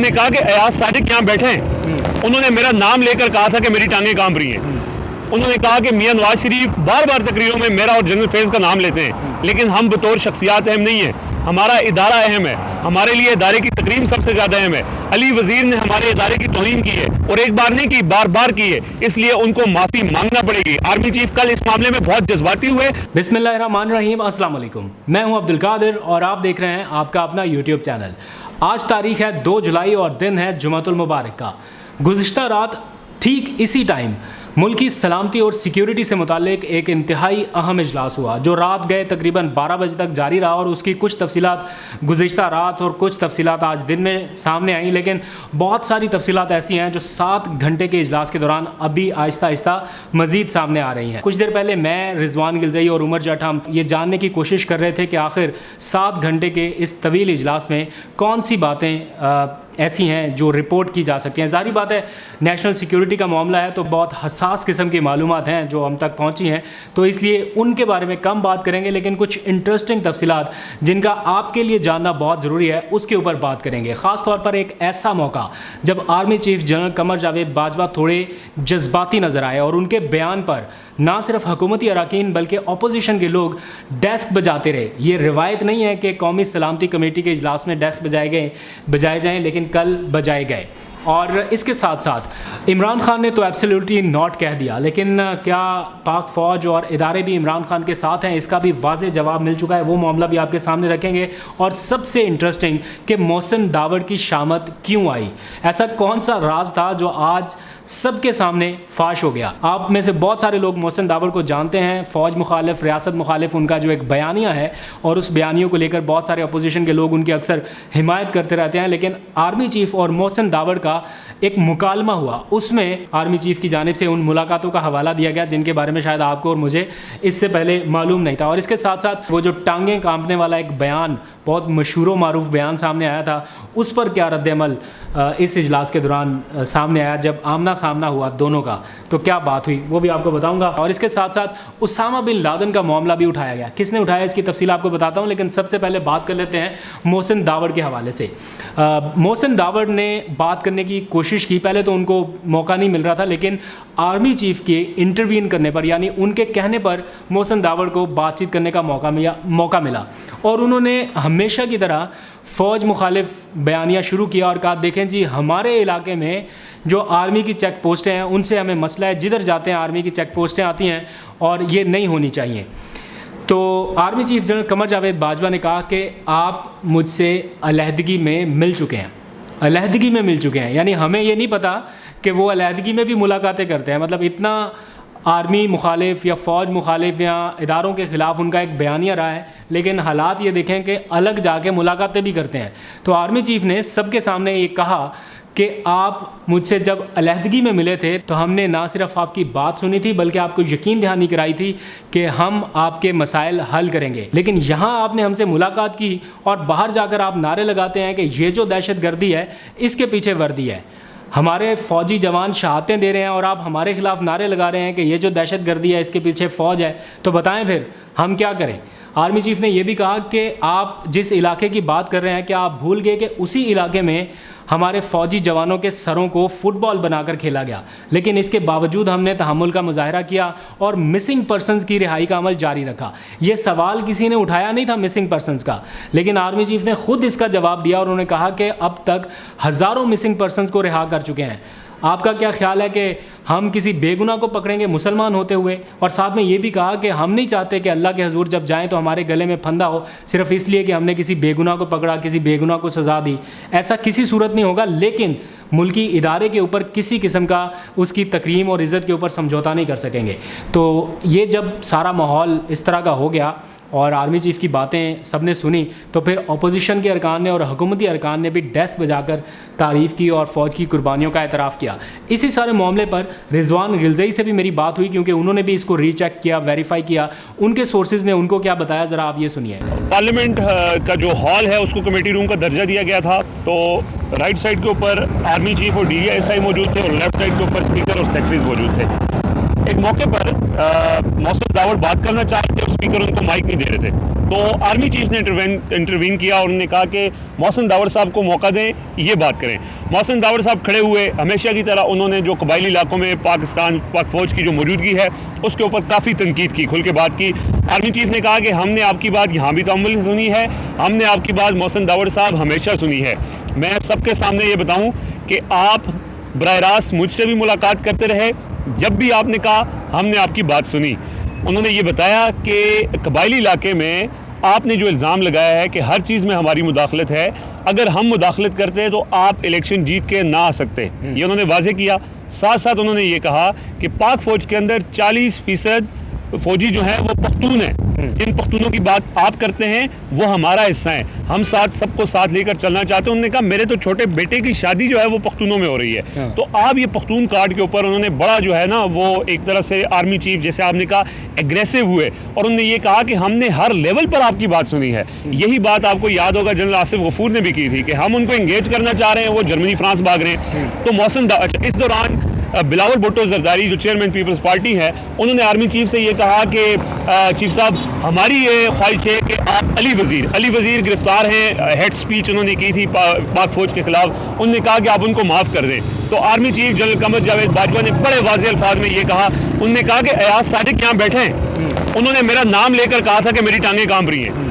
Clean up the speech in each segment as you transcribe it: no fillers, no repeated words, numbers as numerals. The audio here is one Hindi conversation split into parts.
हमने कहा कि अयाज सादिक यहाँ बैठे हैं, उन्होंने मेरा नाम लेकर कहा था कि मेरी टांगें कांप रही हैं। उन्होंने कहा कि मियां नवाज शरीफ बार बार तकरीरों में मेरा और जनरल फैज़ का नाम लेते हैं, लेकिन हम बतौर शख्सियात अहम नहीं है, हमारा इदारा अहम है, हमारे लिए इदारे की तकरीम सबसे ज़्यादा अहम है। अली वज़ीर ने हमारे इदारे की तौहीन की है और एक बार नहीं की, बार बार की है, इसलिए उनको माफ़ी मांगना पड़ेगी। आर्मी चीफ कल इस मामले में बहुत जज्बाती हुए। बिस्मिल्लाहिर्रहमानिर्रहीम, अस्सलाम वालेकुम। मैं हूं अब्दुल कादिर और आप देख रहे हैं आपका अपना यूट्यूब चैनल। आज तारीख है 2 जुलाई और दिन है जुमातुल मुबारक का। गुज़िश्ता रात ठीक इसी टाइम मुल्क की सलामती और सिक्योरिटी से मुतालिक एक इंतहाई अहम इजलास हुआ जो रात गए तकरीबन 12 बजे तक जारी रहा और उसकी कुछ तफसीलात गुज़िश्ता रात और कुछ तफसीलात आज दिन में सामने आई, लेकिन बहुत सारी तफसीलात ऐसी हैं जो 7 घंटे के इजलास के दौरान अभी आहिस्ता आहिस्ता मज़ीद सामने आ रही हैं। कुछ देर पहले मैं, रिजवान गिलज़ई और उमर जट हम ये जानने की कोशिश कर रहे थे कि आखिर 7 घंटे के इस तवील इजलास में कौन सी बातें ऐसी हैं जो रिपोर्ट की जा सकती हैं। ज़ाहिर बात है, नेशनल सिक्योरिटी का मामला है तो बहुत हसास किस्म की मालूमात हैं जो हम तक पहुंची हैं, तो इसलिए उनके बारे में कम बात करेंगे, लेकिन कुछ इंटरेस्टिंग तफसीलात जिनका आपके लिए जानना बहुत ज़रूरी है उसके ऊपर बात करेंगे। ख़ास तौर पर एक ऐसा मौका जब army chief general Qamar Javed Bajwa थोड़े जज्बाती नज़र आए और उनके बयान पर ना सिर्फ हुकूमती अरकान बल्कि अपोजिशन के लोग डेस्क बजाते रहे। ये रिवायत नहीं है कि कौमी सलामती कमेटी के इजलास में डेस्क बजाए जाएँ, लेकिन कल बजाए गए। और इसके साथ साथ इमरान खान ने तो एब्सोल्युटली नॉट कह दिया, लेकिन क्या पाक फ़ौज और इदारे भी इमरान खान के साथ हैं, इसका भी वाज़ेह जवाब मिल चुका है। वो मामला भी आपके सामने रखेंगे। और सबसे इंटरेस्टिंग कि मोहसिन दावड़ की शामत क्यों आई, ऐसा कौन सा राज था जो आज सबके सामने फाश हो गया। आप में से बहुत सारे लोग मोहसिन दावड़ को जानते हैं, फ़ौज मुखालिफ, रियासत मुखालिफ उनका जो एक बयानिया है और उस बयानियों को लेकर बहुत सारे अपोजिशन के लोग उनकी अक्सर हिमायत करते रहते हैं। लेकिन आर्मी चीफ़ और मोहसिन दावड़ का एक मुकालमा हुआ, उसमें आर्मी चीफ की जानिब से उन मुलाकातों का हवाला दिया गया जिनके बारे में शायद आपको और मुझे इससे पहले मालूम नहीं था। और इसके साथ साथ वो जो टांगें कांपने वाला एक बयान, बहुत मशहूर व मारूफ बयान सामने आया था, उस पर क्या रद्द-ए-अमल इस इजलास के दौरान सामने आया जब आमना सामना हुआ दोनों का, तो क्या बात हुई वो भी आपको बताऊंगा। और इसके साथ साथ उसामा बिन लादेन का मामला भी उठाया गया। किसने उठाया इसकी तफसील आपको बताता हूँ, लेकिन सबसे पहले बात कर लेते हैं मोहसिन दावड़ के हवाले से। मोहसिन दावड़ ने बात करने की कोशिश की, पहले तो उनको मौका नहीं मिल रहा था, लेकिन आर्मी चीफ के इंटरवीन करने पर यानी उनके कहने पर मोहसिन दावड़ को बातचीत करने का मौका मिला और उन्होंने हमेशा की तरह फ़ौज मुखालिफ बयानिया शुरू किया और कहा, देखें जी, हमारे इलाके में जो आर्मी की चेक पोस्टें हैं उनसे हमें मसला है, जिधर जाते हैं आर्मी की चेक पोस्टें आती हैं और ये नहीं होनी चाहिए। तो army chief general Qamar Javed Bajwa ने कहा कि आप मुझसे अलहदगी में मिल चुके हैं, यानी हमें ये नहीं पता कि वो अलहदगी में भी मुलाकातें करते हैं। मतलब इतना आर्मी मुखालिफ या फ़ौज मुखालिफ या इदारों के ख़िलाफ़ उनका एक बयानिया रहा है, लेकिन हालात ये देखें कि अलग जाके मुलाकातें भी करते हैं। तो आर्मी चीफ़ ने सबके सामने ये कहा कि आप मुझसे जब अलहदगी में मिले थे तो हमने ना सिर्फ आपकी बात सुनी थी बल्कि आपको यकीन दहानी कराई थी कि हम आपके मसाइल हल करेंगे। लेकिन यहाँ आपने हमसे मुलाकात की और बाहर जाकर आप नारे लगाते हैं कि ये जो दहशतगर्दी है इसके पीछे वर्दी है, हमारे फ़ौजी जवान शहादतें दे रहे हैं और आप हमारे ख़िलाफ़ नारे लगा रहे हैं कि ये जो दहशतगर्दी है इसके पीछे फ़ौज है, तो बताएं फिर हम क्या करें। आर्मी चीफ़ ने यह भी कहा कि आप जिस इलाके की बात कर रहे हैं, क्या आप भूल गए कि उसी इलाके में हमारे फ़ौजी जवानों के सरों को फुटबॉल बनाकर खेला गया, लेकिन इसके बावजूद हमने तहम्मुल का मुजाहरा किया और मिसिंग पर्सनस की रिहाई का अमल जारी रखा। ये सवाल किसी ने उठाया नहीं था मिसिंग पर्सनस का, लेकिन आर्मी चीफ़ ने खुद इसका जवाब दिया और उन्होंने कहा कि अब तक हज़ारों मिसिंग पर्सनस को रिहा कर चुके हैं। आपका क्या ख्याल है कि हम किसी बेगुनाह को पकड़ेंगे मुसलमान होते हुए? और साथ में ये भी कहा कि हम नहीं चाहते कि अल्लाह के हजूर जब जाएं तो हमारे गले में फंदा हो सिर्फ इसलिए कि हमने किसी बेगुनाह को पकड़ा, किसी बेगुनाह को सज़ा दी। ऐसा किसी सूरत नहीं होगा, लेकिन मुल्की इदारे के ऊपर किसी किस्म का उसकी तकरीम और इज़्ज़त के ऊपर समझौता नहीं कर सकेंगे। तो ये जब सारा माहौल इस तरह का हो गया और आर्मी चीफ़ की बातें सबने सुनी, तो फिर अपोजिशन के अरकान ने और हुकूमती अरकान ने भी डेस्क बजाकर तारीफ़ की और फ़ौज की कुर्बानियों का एतराफ़ किया। इसी सारे मामले पर रिजवान गिलज़ई से भी मेरी बात हुई, क्योंकि उन्होंने भी इसको रीचेक किया, वेरीफाई किया। उनके सोर्सेज ने उनको क्या बताया, ज़रा आप ये सुनिए। पार्लियामेंट का जो हॉल है उसको कमेटी रूम का दर्जा दिया गया था, तो राइट साइड के ऊपर आर्मी चीफ और DISI मौजूद थे और लेफ्ट साइड के ऊपर स्पीकर और सेक्रेटरीज मौजूद थे। एक मौके पर मोहसिन दावड़ बात करना चाहते थे और स्पीकर उनको माइक नहीं दे रहे थे। तो आर्मी चीफ ने इंटरवीन किया और उन्होंने कहा कि मोहसिन दावर साहब को मौका दें, ये बात करें। मोहसिन दावर साहब खड़े हुए, हमेशा की तरह उन्होंने जो कबायली इलाकों में पाक फ़ौज की जो मौजूदगी है उसके ऊपर काफ़ी तनकीद की, खुल के बात की। आर्मी चीफ ने कहा कि हमने आपकी बात यहाँ भी तअम्मुल से सुनी है, हमने आपकी बात मोहसिन दावर साहब हमेशा सुनी है। मैं सबके सामने ये बताऊँ कि आप बराह रास्त मुझसे भी मुलाकात करते रहे, जब भी आपने कहा हमने आपकी बात सुनी। उन्होंने ये बताया कि कबायली इलाके में आपने जो इल्ज़ाम लगाया है कि हर चीज़ में हमारी मुदाखलत है, अगर हम मुदाखलत करते हैं तो आप इलेक्शन जीत के ना आ सकते, ये उन्होंने वाज़ेह किया। साथ साथ उन्होंने ये कहा कि पाक फ़ौज के अंदर 40% फ़ौजी जो हैं वो पख्तून हैं। जिन पख्तूनों की बात आप करते हैं वो हमारा हिस्सा है, हम सबको साथ लेकर चलना चाहते हैं। उन्होंने कहा मेरे तो छोटे बेटे की शादी जो है वो पख्तूनों में हो रही है। तो आप ये पख्तून कार्ड के ऊपर उन्होंने बड़ा जो है ना वो एक तरह से आर्मी चीफ जैसे आपने कहा एग्रेसिव हुए और उन्होंने ये कहा कि हमने हर लेवल पर आपकी बात सुनी है। यही बात आपको याद होगा जनरल आसिफ गफूर ने भी की थी कि हम उनको इंगेज करना चाह रहे हैं, वो जर्मनी फ्रांस भाग रहे हैं। तो मोहसिन इस दौरान बिलावल भुट्टो जरदारी जो चेयरमैन पीपल्स पार्टी है, उन्होंने आर्मी चीफ से ये कहा कि चीफ साहब हमारी ये ख्वाहिश है कि आप अली वज़ीर गिरफ्तार हैं, हेड स्पीच उन्होंने की थी पाक फ़ौज के ख़िलाफ़, उन्होंने कहा कि आप उनको माफ़ कर दें। तो army chief general Qamar Javed Bajwa ने बड़े वाज़ेह अल्फाज में ये कहा, उन्होंने कहा कि अयाज सादिक यहाँ बैठे हैं, उन्होंने मेरा नाम लेकर कहा था कि मेरी टांगें कांप रही हैं।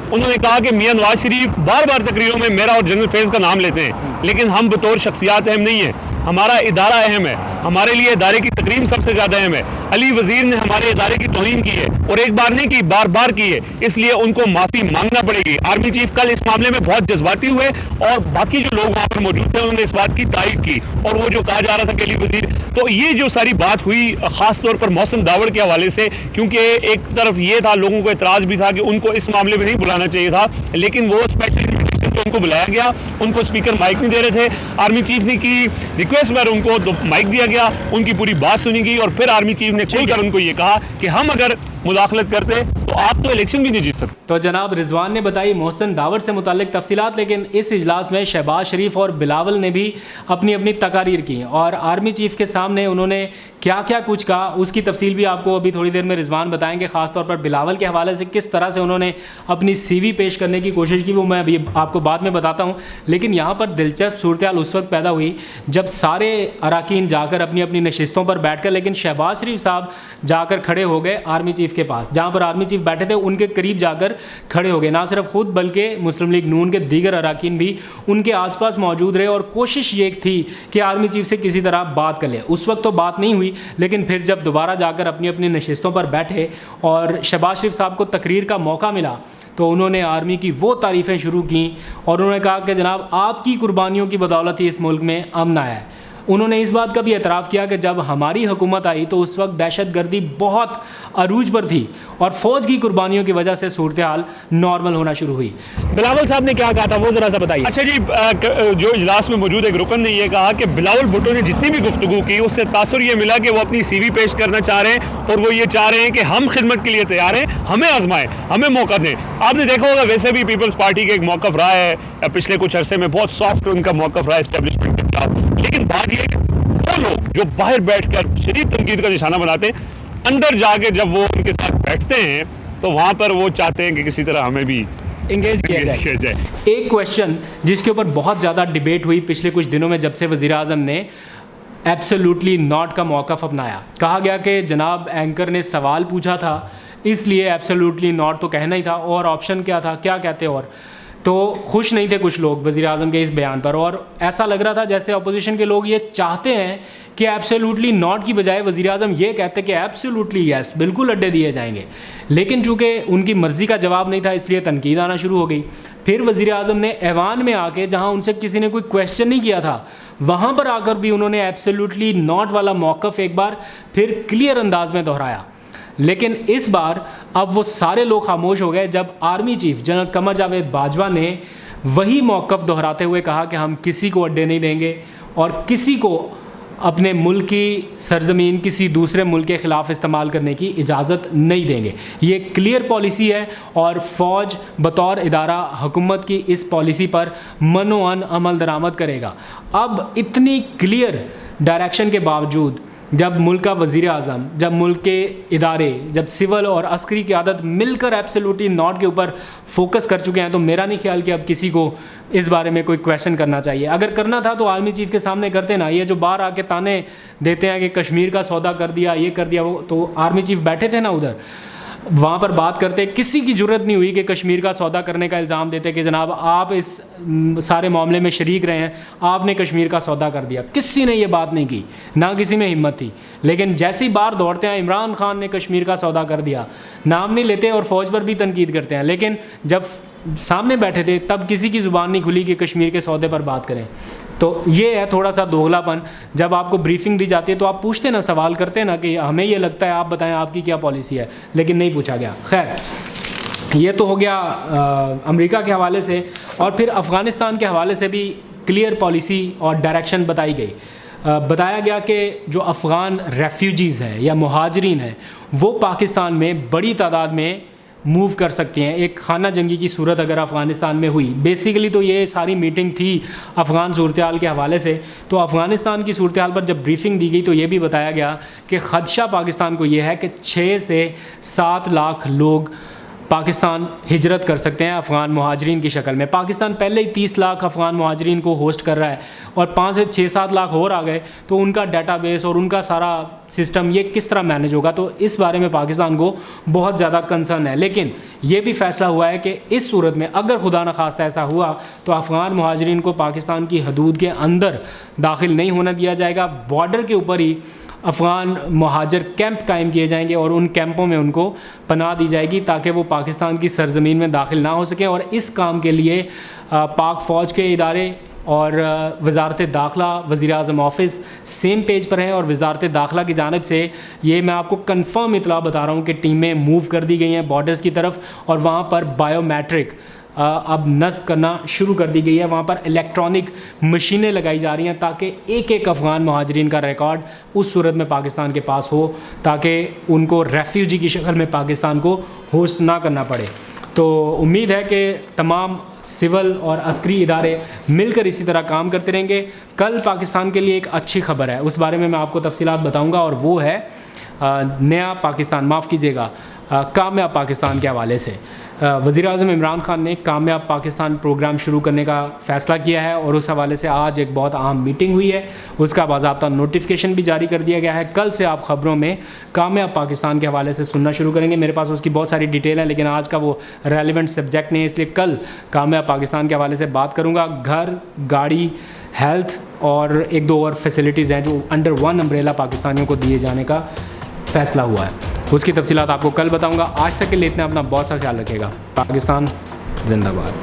उन्होंने कहा कि मियां नवाज शरीफ बार बार तकरीरों में मेरा और जनरल फैज़ का नाम लेते हैं, लेकिन हम बतौर शख्सियात अहम नहीं है, हमारा इदारा अहम है, हमारे लिए इदारे की तकरीम सबसे ज़्यादा अहम है। अली वज़ीर ने हमारे इदारे की तौहीन की है और एक बार नहीं की, बार बार की है, इसलिए उनको माफ़ी मांगना पड़ेगी। आर्मी चीफ कल इस मामले में बहुत जज्बाती हुए और बाकी जो लोग वहाँ पर मौजूद थे उन्होंने इस बात की तारीफ की और वो जो कहा जा रहा था कि अली वज़ीर, तो ये जो सारी बात हुई ख़ास तौर पर मोहसिन दावर के हवाले से, क्योंकि एक तरफ ये था लोगों को एतराज़ भी था कि उनको इस मामले में नहीं बुलाना चाहिए था, लेकिन वो स्पेशल उनको बुलाया गया, उनको स्पीकर माइक नहीं दे रहे थे। आर्मी चीफ ने की रिक्वेस्ट पर उनको माइक दिया गया, उनकी पूरी बात सुनी गई और फिर आर्मी चीफ ने खुलकर उनको ये कहा कि हम अगर मुदाखलत करते तो आप तो इलेक्शन भी नहीं जीत सकते। तो जनाब रिजवान ने बताई मोहसिन दावर से मुतालिक तफसीलात, लेकिन इस इजलास में शहबाज शरीफ और बिलावल ने भी अपनी अपनी तकारीर की और आर्मी चीफ के सामने उन्होंने क्या क्या कुछ कहा उसकी तफसील भी आपको अभी थोड़ी देर में रिजवान बताएंगे। ख़ासतौर पर बिलावल के हवाले से किस तरह से उन्होंने अपनी CV पेश करने की कोशिश की वो मैं अभी आपको बाद में बताता हूँ। लेकिन यहाँ पर दिलचस्प सूरत हाल उस वक्त पैदा हुई जब सारे अरकान जाकर अपनी अपनी नशिस्तों पर बैठ कर, लेकिन शहबाज शरीफ साहब जाकर खड़े हो गए आर्मी चीफ के पास, जहाँ पर आर्मी चीफ बैठे थे उनके करीब जाकर खड़े हो गए। ना सिर्फ खुद बल्कि मुस्लिम लीग नून के दीगर अरकान भी उनके आसपास मौजूद रहे और कोशिश ये थी कि आर्मी चीफ से किसी तरह बात कर ले। उस वक्त तो बात नहीं हुई, लेकिन फिर जब दोबारा जाकर अपनी अपनी नशिस्तों पर बैठे और शहबाज शरीफ साहब को तकरीर का मौका मिला तो उन्होंने आर्मी की वो तारीफ़ें शुरू की और उन्होंने कहा कि जनाब आपकी कुर्बानियों की बदौलत ही इस मुल्क में अमन आया है। उन्होंने इस बात का भी एतराफ़ किया कि जब हमारी हुकूमत आई तो उस वक्त दहशतगर्दी बहुत अरूज पर थी और फ़ौज की कुर्बानियों की वजह से सूरत हाल नॉर्मल होना शुरू हुई। बिलावल साहब ने क्या कहा था वो ज़रा सा बताइए। अच्छा जी, जो इजलास में मौजूद एक रुकन ने यह कहा कि बिलावल भुट्टो ने जितनी भी गुफ्तगू की उससे तासुर ये मिला कि वो अपनी CV पेश करना चाह रहे हैं और वो ये चाह रहे हैं कि हम खिदमत के लिए तैयार हैं, हमें आजमाएं, हमें मौका दें। आपने देखा होगा वैसे भी पीपल्स पार्टी का एक मौक़िफ़ रहा है पिछले कुछ अरसे में, बहुत सॉफ्ट उनका मौक़िफ़ रहा है एस्टेब्लिशमेंट के खिलाफ, लेकिन बात ये वो लोग जो बाहर बैठकर शदीद तनकीद का निशाना बनाते हैं, अंदर जाके जब वो उनके साथ बैठते हैं तो वहाँ पर वो चाहते हैं कि किसी तरह हमें भी इंगेज किया जाए। एक क्वेश्चन जिसके ऊपर बहुत ज़्यादा डिबेट हुई पिछले कुछ दिनों में जब से वज़ीर आज़म ने एब्सोल्युटली नॉट का मौक़िफ़ अपनाया, कहा गया कि जनाब एंकर ने सवाल पूछा था इसलिए एब्सोल्युटली नॉट तो कहना ही था और ऑप्शन क्या था, क्या कहते और तो खुश नहीं थे कुछ लोग वज़ीर आज़म के इस बयान पर और ऐसा लग रहा था जैसे अपोजिशन के लोग ये चाहते हैं कि एब्सोल्युटली नॉट की बजाय वज़ीर आज़म ये कहते कि एब्सोल्युटली यस, बिल्कुल अड्डे दिए जाएंगे। लेकिन चूँकि उनकी मर्ज़ी का जवाब नहीं था इसलिए तनकीद आना शुरू हो गई। फिर वज़ीर आज़म ने ऐवान में आके, जहाँ उनसे किसी ने कोई क्वेश्चन नहीं किया था, वहाँ पर आकर भी उन्होंने एब्सोल्युटली नॉट वाला मौक़िफ़ एक बार फिर क्लियर अंदाज में दोहराया। लेकिन इस बार अब वो सारे लोग खामोश हो गए जब army chief general Qamar Javed Bajwa ने वही मौक़िफ़ दोहराते हुए कहा कि हम किसी को अड्डे नहीं देंगे और किसी को अपने मुल्क की सरजमीन किसी दूसरे मुल्क के ख़िलाफ़ इस्तेमाल करने की इजाज़त नहीं देंगे। ये क्लियर पॉलिसी है और फ़ौज बतौर इदारा हुकूमत की इस पॉलिसी पर मनोअन अमल दरामद करेगा। अब इतनी क्लियर डायरेक्शन के बावजूद जब मुल्क का वज़ीर आज़म, जब मुल्क के इदारे, जब सिविल और अस्करी क़यादत मिलकर एब्सोल्युटली नॉट के ऊपर फोकस कर चुके हैं, तो मेरा नहीं ख्याल कि अब किसी को इस बारे में कोई क्वेश्चन करना चाहिए। अगर करना था तो आर्मी चीफ़ के सामने करते ना। ये जो बाहर आके ताने देते हैं कि कश्मीर का सौदा कर दिया, ये कर दिया, वो, तो आर्मी चीफ़ बैठे थे ना उधर, वहाँ पर बात करते। किसी की ज़रूरत नहीं हुई कि कश्मीर का सौदा करने का इल्ज़ाम देते कि जनाब आप इस सारे मामले में शरीक रहे हैं, आपने कश्मीर का सौदा कर दिया। किसी ने ये बात नहीं की, ना किसी में हिम्मत थी। लेकिन जैसे ही बाहर दौड़ते हैं इमरान खान ने कश्मीर का सौदा कर दिया, नाम नहीं लेते और फ़ौज पर भी तनकीद करते हैं। लेकिन जब सामने बैठे थे तब किसी की ज़ुबान नहीं खुली कि कश्मीर के सौदे पर बात करें। तो ये है थोड़ा सा दोगलापन। जब आपको ब्रीफिंग दी जाती है तो आप पूछते ना, सवाल करते ना कि हमें ये लगता है, आप बताएं आपकी क्या पॉलिसी है, लेकिन नहीं पूछा गया। खैर, ये तो हो गया अमेरिका के हवाले से। और फिर अफ़गानिस्तान के हवाले से भी क्लियर पॉलिसी और डायरेक्शन बताई गई। बताया गया कि जो अफ़गान रेफ्यूजीज़ हैं या मुहाजिरीन हैं वो पाकिस्तान में बड़ी तादाद में मूव कर सकते हैं। एक खाना जंगी की सूरत अगर अफ़गानिस्तान में हुई, बेसिकली तो ये सारी मीटिंग थी अफ़गान सूरत हाल के हवाले से। तो अफ़गानिस्तान की सूरत हाल पर जब ब्रीफिंग दी गई तो ये भी बताया गया कि ख़दशा पाकिस्तान को ये है कि 6 से 7 लाख लोग पाकिस्तान हिजरत कर सकते हैं अफ़गान मुहाजिरीन की शक्ल में। पाकिस्तान पहले ही 30 लाख अफ़गान मुहाजिरीन को होस्ट कर रहा है और 5 से 6-7 लाख और आ गए तो उनका डाटाबेस और उनका सारा सिस्टम ये किस तरह मैनेज होगा। तो इस बारे में पाकिस्तान को बहुत ज़्यादा कंसर्न है। लेकिन ये भी फ़ैसला हुआ है कि इस सूरत में अगर खुदा न खास्ता ऐसा हुआ तो अफ़गान मुहाजिरीन को पाकिस्तान की हदूद के अंदर दाखिल नहीं होने दिया जाएगा। बॉर्डर के ऊपर ही अफ़गान महाजर कैंप कायम किए जाएंगे और उन कैंपों में उनको पनाह दी जाएगी ताकि वो पाकिस्तान की सरज़मीन में दाखिल ना हो सकें। और इस काम के लिए पाक फ़ौज के इदारे और वज़ारत दाखिला, वज़ीर आज़म ऑफ़िस सेम पेज पर हैं। और वज़ारत दाखिला की जानिब से ये मैं आपको कन्फर्म इतला बता रहा हूँ कि टीमें मूव कर दी गई हैं बॉर्डर्स की तरफ और वहाँ पर बायोमेट्रिक अब नस्ब करना शुरू कर दी गई है। वहाँ पर इलेक्ट्रॉनिक मशीनें लगाई जा रही हैं ताकि एक एक अफ़गान मुहाजिरीन का रिकॉर्ड उस सूरत में पाकिस्तान के पास हो ताकि उनको रेफ्यूजी की शक्ल में पाकिस्तान को होस्ट ना करना पड़े। तो उम्मीद है कि तमाम सिविल और अस्करी इदारे मिलकर इसी तरह काम करते रहेंगे। कल पाकिस्तान के लिए एक अच्छी खबर है, उस बारे में मैं आपको तफसीलात बताऊँगा और वो है नया पाकिस्तान, माफ़ कीजिएगा, कामयाब पाकिस्तान के हवाले से। वज़ीर आज़म इमरान खान ने कामयाब पाकिस्तान प्रोग्राम शुरू करने का फ़ैसला किया है और उस हवाले से आज एक बहुत अहम मीटिंग हुई है। उसका बाज़ाब्ता नोटिफिकेशन भी जारी कर दिया गया है। कल से आप ख़बरों में कामयाब पाकिस्तान के हवाले से सुनना शुरू करेंगे। मेरे पास उसकी बहुत सारी डिटेल है लेकिन आज का वो रेलिवेंट सब्जेक्ट नहीं है, इसलिए कल कामयाब पाकिस्तान के हवाले से बात करूँगा। घर, गाड़ी, हेल्थ और 1-2 और फैसिलिटीज़ हैं जो अंडर वन अम्ब्रेला पाकिस्तानियों को दिए जाने का फ़ैसला हुआ है। उसकी तफसीलात आपको कल बताऊंगा। आज तक के लिए इतना अपना बहुत सा ख्याल रखेगा। पाकिस्तान जिंदाबाद।